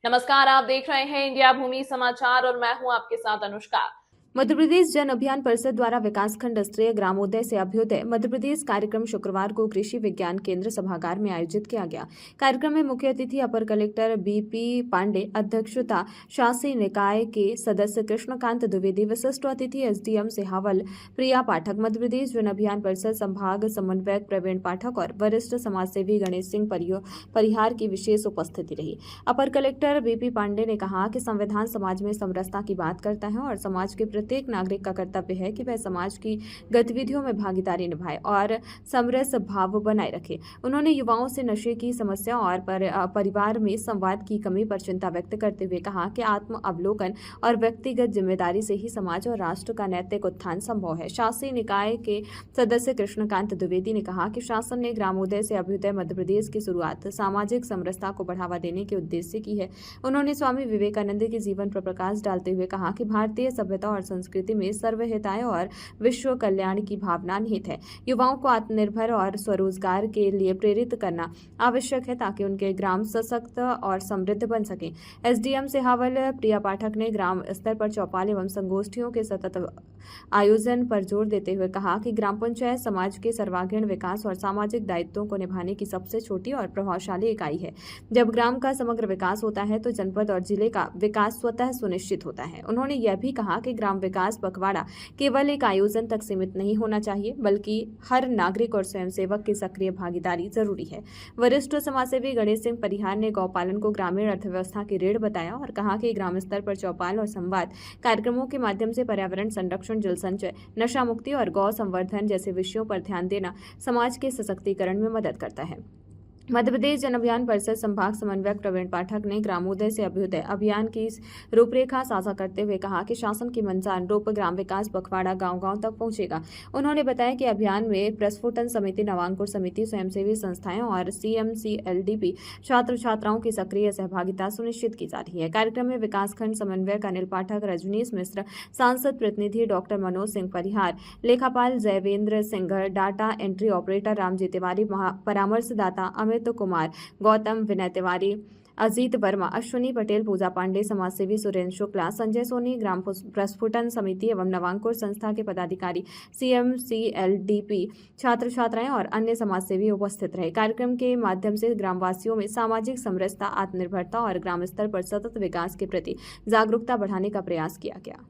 नमस्कार, आप देख रहे हैं इंडिया भूमि समाचार और मैं हूं आपके साथ अनुष्का। मध्य प्रदेश जन अभियान परिषद द्वारा विकासखंड स्तरीय ग्रामोदय से अभ्युदय मध्य प्रदेश कार्यक्रम शुक्रवार को कृषि विज्ञान केंद्र सभागार में आयोजित किया गया। कार्यक्रम में मुख्य अतिथि अपर कलेक्टर बीपी पांडे, अध्यक्षता शासी निकाय के सदस्य कृष्णकांत द्विवेदी, विशिष्ट अतिथि एसडीएम सिहावल प्रिया पाठक, मध्य प्रदेश जन अभियान परिषद संभाग समन्वयक प्रवीण पाठक और वरिष्ठ समाजसेवी गणेश सिंह परिहार की विशेष उपस्थिति रही। अपर कलेक्टर बीपी पांडे ने कहा कि संविधान समाज में समरसता की बात करता है और समाज के प्रत्येक नागरिक का कर्तव्य है कि वह समाज की गतिविधियों में भागीदारी निभाए और समरस भाव बनाए रखे। उन्होंने युवाओं से नशे की समस्या और परिवार में संवाद की कमी पर चिंता व्यक्त करते हुए कहा कि आत्म अवलोकन और व्यक्तिगत जिम्मेदारी से ही समाज और राष्ट्र का नैतिक उत्थान संभव है। शासी निकाय के सदस्य कृष्णकांत द्विवेदी ने कहा कि शासन ने ग्रामोदय से अभ्युदय मध्य प्रदेश की शुरुआत सामाजिक समरसता को बढ़ावा देने के उद्देश्य से की है। उन्होंने स्वामी विवेकानंद के जीवन पर प्रकाश डालते हुए कहा कि भारतीय सभ्यता और संस्कृति में सर्वहिताय और विश्व कल्याण की भावना निहित है। युवाओं को आत्मनिर्भर और स्वरोजगार के लिए प्रेरित करना आवश्यक है ताकि उनके ग्राम सशक्त और समृद्ध बन सके। एसडीएम सिहावल प्रिया पाठक ने ग्राम स्तर पर चौपाल एवं संगोष्ठियों के सतत आयोजन पर जोर देते हुए कहा कि ग्राम पंचायत समाज के सर्वांगीण विकास और सामाजिक दायित्वों को निभाने की सबसे छोटी और प्रभावशाली इकाई है। जब ग्राम का समग्र विकास होता है तो जनपद और जिले का विकास स्वतः सुनिश्चित होता है। उन्होंने यह भी कहा कि ग्राम विकास पखवाड़ा केवल एक आयोजन तक सीमित नहीं होना चाहिए, बल्कि हर नागरिक और स्वयंसेवक की सक्रिय भागीदारी जरूरी है। वरिष्ठ समाजसेवी गणेश सिंह परिहार ने गौपालन को ग्रामीण अर्थव्यवस्था की रीढ़ बताया और कहा कि ग्राम स्तर पर चौपाल और संवाद कार्यक्रमों के माध्यम से पर्यावरण संरक्षण, जल संचय, नशा मुक्ति और गौ संवर्धन जैसे विषयों पर ध्यान देना समाज के सशक्तिकरण में मदद करता है। मध्य प्रदेश जन अभियान परिषद संभाग समन्वयक प्रवीण पाठक ने ग्रामोदय से अभ्युदय अभियान की रूपरेखा साझा करते हुए कहा कि शासन की मंशा अनुरूप ग्राम विकास पखवाड़ा गांव-गांव तक पहुंचेगा। उन्होंने बताया कि अभियान में प्रस्फुटन समिति, नवांकुर समिति, स्वयंसेवी संस्थाएं और सीएमसीएलडीपी छात्र छात्राओं की सक्रिय सहभागिता सुनिश्चित की जा रही है। कार्यक्रम में विकासखंड समन्वयक अनिल पाठक, रजनीश मिश्र, सांसद प्रतिनिधि डॉक्टर मनोज सिंह परिहार, लेखापाल Jayvendra Singh, data entry operator Ramji Tiwari, परामर्शदाता अमित कुमार, गौतम, विनय तिवारी, अजीत वर्मा, अश्विनी पटेल, पूजा पांडे, समाजसेवी सुरेंद्र शुक्ला, संजय सोनी, ग्राम प्रस्फुटन समिति एवं नवांकुर संस्था के पदाधिकारी, सीएमसीएलडीपी छात्र छात्राएं और अन्य समाजसेवी उपस्थित रहे। कार्यक्रम के माध्यम से ग्रामवासियों में सामाजिक समरसता, आत्मनिर्भरता और ग्राम स्तर पर सतत विकास के प्रति जागरूकता बढ़ाने का प्रयास किया गया।